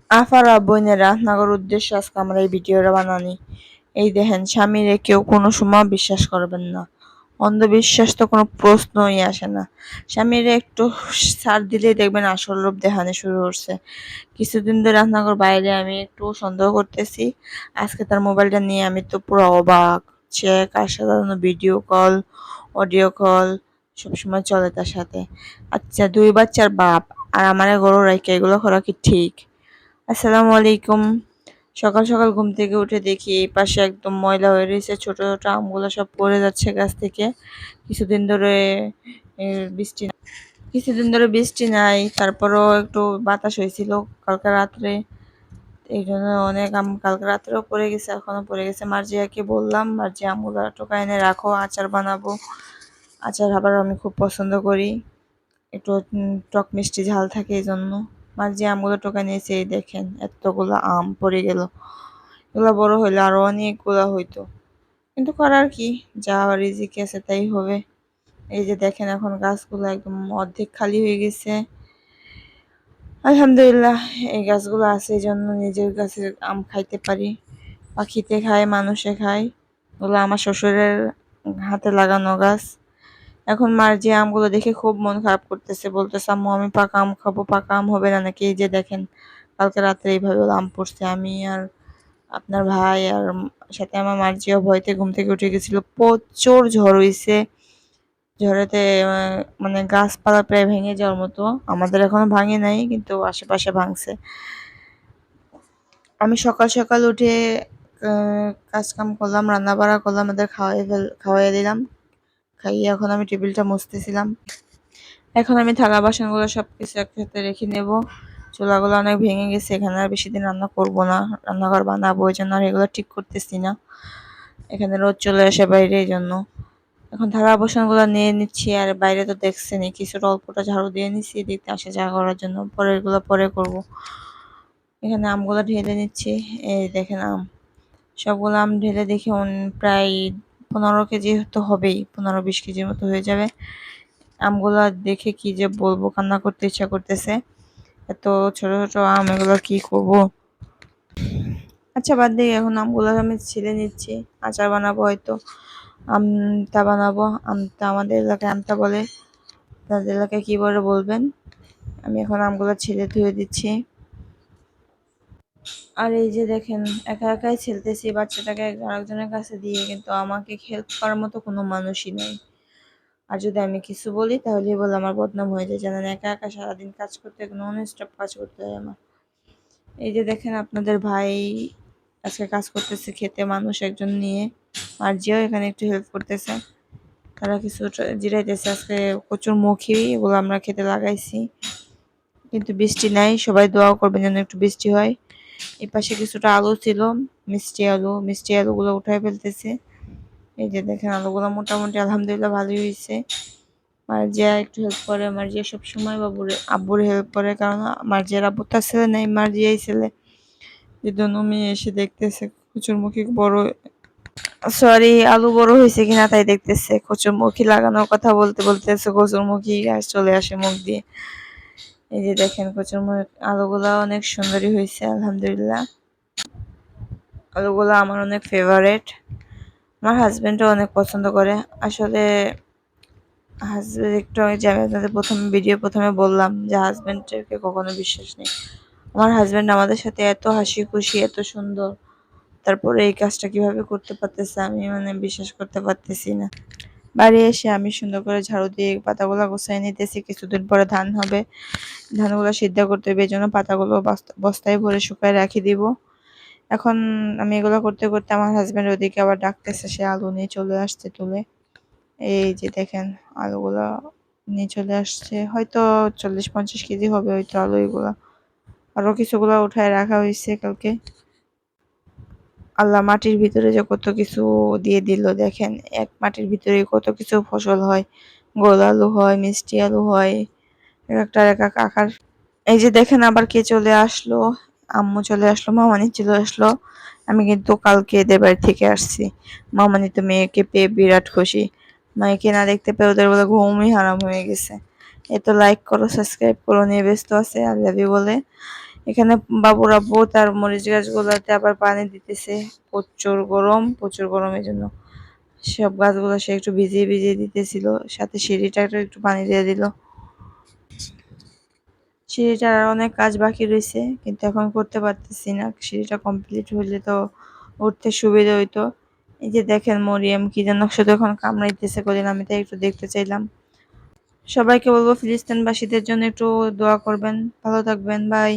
আফারা বোনেরা আপনাদের উদ্দেশ্যে আজকে আমরা এই ভিডিওটা বানানি। এই দেখেন, স্বামীরে কেউ কোনো সময় বিশ্বাস করবেন না। অন্ধবিশ্বাস তো কোনো প্রশ্নই আসে না। স্বামীরে একটু ছাড় দিলেই দেখবেন আসল রূপ দেখানো শুরু করছে। কিছুদিন ধরে আপনাদের বাইরে আমি একটু সন্দেহ করতেছি। আজকে তার মোবাইলটা নিয়ে আমি তো পুরো অবাক। সে কার সাথে যেন ভিডিও কল, অডিও কল সবসময় চলে তার সাথে। আচ্ছা, 2 বাচ্চার বাপ আর আমারে গরু রাইখা এগুলো করা কি ঠিক? আসসালামু আলাইকুম। সকাল সকাল ঘুম থেকে উঠে দেখি এই পাশে একদম ময়লা হয়ে রয়েছে, ছোট ছোট আমগুলো সব পড়ে যাচ্ছে গাছ থেকে। কিছুদিন ধরে এ, বৃষ্টি কিছুদিন ধরে বৃষ্টি নাই, তারপরও একটু বাতাস হয়েছিল কালকে রাত্রে। এই জন্য অনেক আম কালকে রাত্রেও পড়ে গেছে, এখনো পড়ে গেছে। মার্জিয়াকে বললাম, মার্জিয়া আমগুলো টোকা এনে রাখো, আচার বানাবো। আচার আবার আমি খুব পছন্দ করি, একটু টক মিষ্টি ঝাল থাকে এই জন্য। মার যে আমগুলো টোকা নিয়েছে, এই দেখেন এতগুলো আম পড়ে গেল। এগুলো বড় হইলে আরো অনেকগুলো হইতো, কিন্তু করার কি, যা রিজিকে আছে তাই হবে। এই যে দেখেন এখন গাছগুলো একদম অর্ধেক খালি হয়ে গেছে। আলহামদুলিল্লাহ, এই গাছগুলো আছে এই জন্য নিজের গাছের আম খাইতে পারি। পাখিতে খায়, মানুষে খায়। ওগুলো আমার শ্বশুরের হাতে লাগানো গাছ। এখন মার যে আমগুলো দেখে খুব মন খারাপ করতেছে, বলতেছে আম্মু আমি পাকা আম খাবো, পাকা আম হবে না নাকি? এই যে দেখেন কালকে রাত্রে এইভাবে আম পড়ছে। আমি আর আপনার ভাই আর সাথে আমার মার্জিও ভয়তে ঘুম থেকে উঠে গেছিল। প্রচুর ঝড় হইছে। ঝড়েতে মানে গাছপালা প্রায় ভেঙে যাওয়ার মতো। আমাদের এখনো ভাঙে নাই, কিন্তু আশেপাশে ভাঙছে। আমি সকাল সকাল উঠে কাজ কাম করলাম, রান্না বাড়া করলাম, ওদের খাওয়াই দিলাম। খাইয়ে এখন আমি টেবিলটা মুছতেছিলাম। এখন আমি থালা বাসনগুলো সবকিছু একসাথে রেখে নেব। চুলাগুলো অনেক ভেঙে গেছে, এখানে আর বেশি দিন রান্না করব না, রান্নাঘর বানাবো, ওই জন্য আর এগুলো ঠিক করতেছি না। এখানে রোদ চলে আসে বাইরে, এই জন্য এখন থালা বাসনগুলো নিয়ে নিচ্ছি। আর বাইরে তো দেখছেনই, কিছুটা অল্পটা ঝাড়ু দিয়ে নিচ্ছি দেখতে আসা যাওয়া করার জন্য, পরে এগুলো পরে করব। এখানে আমগুলো ঢেলে নিচ্ছি। এই দেখেন আম, সবগুলো আম ঢেলে দেখি প্রায় 15 কেজি তো হবেই, 15-20 কেজির মতো হয়ে যাবে। আমগুলো দেখে কি যে বলবো, কান্না করতে ইচ্ছা করতেছে। এত ছোট ছোট আম, এগুলো কি করব? আচ্ছা বাদ দিয়ে এখন আমগুলো আমি ছিলে নিচ্ছি। আচার বানাবো হয়তো, আমটা বানাবো। আমটা আমাদের এলাকায় আমটা বলে, তাদের এলাকায় কি বলে বলবেন। আমি এখন আমগুলো ছিলে ধুয়ে দিচ্ছি। আর এই যে দেখেন, একা একাই ছেলতেছি বাচ্চাটাকে আরেকজনের কাছে দিয়ে, কিন্তু আমাকে হেল্প করার মতো কোনো মানুষই নেই। আর যদি আমি কিছু বলি তাহলেই বলে আমার বদনাম হয়ে যায়, জানেন একা একা সারাদিন কাজ করতে, নন স্টপ কাজ করতে হয় আমার। এই যে দেখেন আপনাদের ভাই আজকে কাজ করতেছে খেতে, মানুষ একজন নিয়ে। আর যেও এখানে একটু হেল্প করতেছে, তারা কিছু জিরাইতেছে। আজকে কচুর মুখী এগুলো আমরা খেতে লাগাইছি, কিন্তু বৃষ্টি নাই। সবাই দোয়া করবেন যেন একটু বৃষ্টি হয়। এই পাশে কিছুটা আলু ছিল, মিষ্টি আলুগুলো উঠাই ফেলতেছে। এই যে দেখেন আলুগুলো মোটামুটি আলহামদুলিল্লাহ ভালোই হয়েছে। মার্জিয়া একটু হেল্প করে, মার্জিয়া সবসময় আব্বুর হেল্প করে, কারণ মার্জিয়ার আব্বু তার ছেলে নেই, মার্জিয়াই ছেলে। যে জন্য মেয়ে এসে দেখতেছে কচুরমুখী বড়, সরি আলু বড় হয়েছে কিনা তাই দেখতেছে। কচুরমুখী লাগানোর কথা বলতে বলতেছে কচুরমুখী গাছ চলে আসে মুখ দিয়ে। এই যে দেখেন কচুরমুখী আলুগুলা অনেক সুন্দরী হয়েছে আলহামদুলিল্লাহ। আলুগুলা আমার অনেক ফেভারেট, আমার হাজবেন্ডও অনেক পছন্দ করে। আসলে হাজবেন্ড একটু, যে আমি আপনাদের প্রথমে বললাম যে হাজবেন্ডকে কখনো বিশ্বাস নেই। আমার হাজবেন্ড আমাদের সাথে এত হাসি খুশি, এত সুন্দর, তারপরে এই কাজটা কিভাবে করতে পারতেছে আমি মানে বিশ্বাস করতে পারতেছি না। বাড়ি এসে আমি সুন্দর করে ঝাড়ু দিয়ে পাতাগুলো গুছিয়ে নিতেছি। কিছুদিন পরে ধান হবে, ধানগুলো সিদ্ধ করতে হবে, এই জন্য পাতাগুলো বস্তায় ভরে শুকায় রাখি দিব। এখন আমি এগুলো করতে করতে আমার হাজবেন্ড ওদিকে আবার ডাকতেছে, সে আলু নিয়ে চলে আসছে তুলে। এই যে দেখেন আলুগুলা নিয়ে চলে আসছে, হয়তো 40-50 কেজি হবে হয়তো আলু এগুলা। আরো কিছুগুলা উঠায় রাখা হয়েছে কালকে। আল্লাহ মাটির ভিতরে যে কত কিছু দিয়ে দিল, দেখেন এক মাটির ভিতরে কত কিছু ফসল হয়। গোল আলু হয়, মিষ্টি আলু হয়, এক একটা এক এক আকার। এই যে দেখেন আবার কে চলে আসলো, আম্মু চলে আসলো, মামানি চলে আসলো। আমি কিন্তু কালকে এদের বাড়ি থেকে আসছি। মামানি তো মেয়েকে পেয়ে বিরাট খুশি, মাইকে না দেখতে পেয়ে ওদের বলে ঘুমই হারাম হয়ে গেছে। এ তো লাইক করো, সাবস্ক্রাইব করো নিয়ে ব্যস্ত আছে, আই লাভ ইউ বলে। এখানে বাবুর আব্বু তার মরিচ গাছগুলোতে আবার পানি দিতেছে। প্রচুর গরম এই জন্য সব গাছগুলো সে একটু ভিজিয়ে ভিজিয়ে দিতেছিল, সাথে সিঁড়িটা একটু পানি দিয়ে দিল। সিঁড়িটার আর অনেক কাজ বাকি রয়েছে, কিন্তু এখন করতে পারতেছি না। সিঁড়িটা কমপ্লিট হইলে তো উঠতে সুবিধা হইতো। এই যে দেখেন মরিয়ম কি যেন শুধু এখন কামড়াইতেছে কদিন, আমি তাই একটু দেখতে চাইলাম। সবাইকে বলবো ফিলিস্তিনবাসীদের জন্য একটু দোয়া করবেন। ভালো থাকবেন, বাই।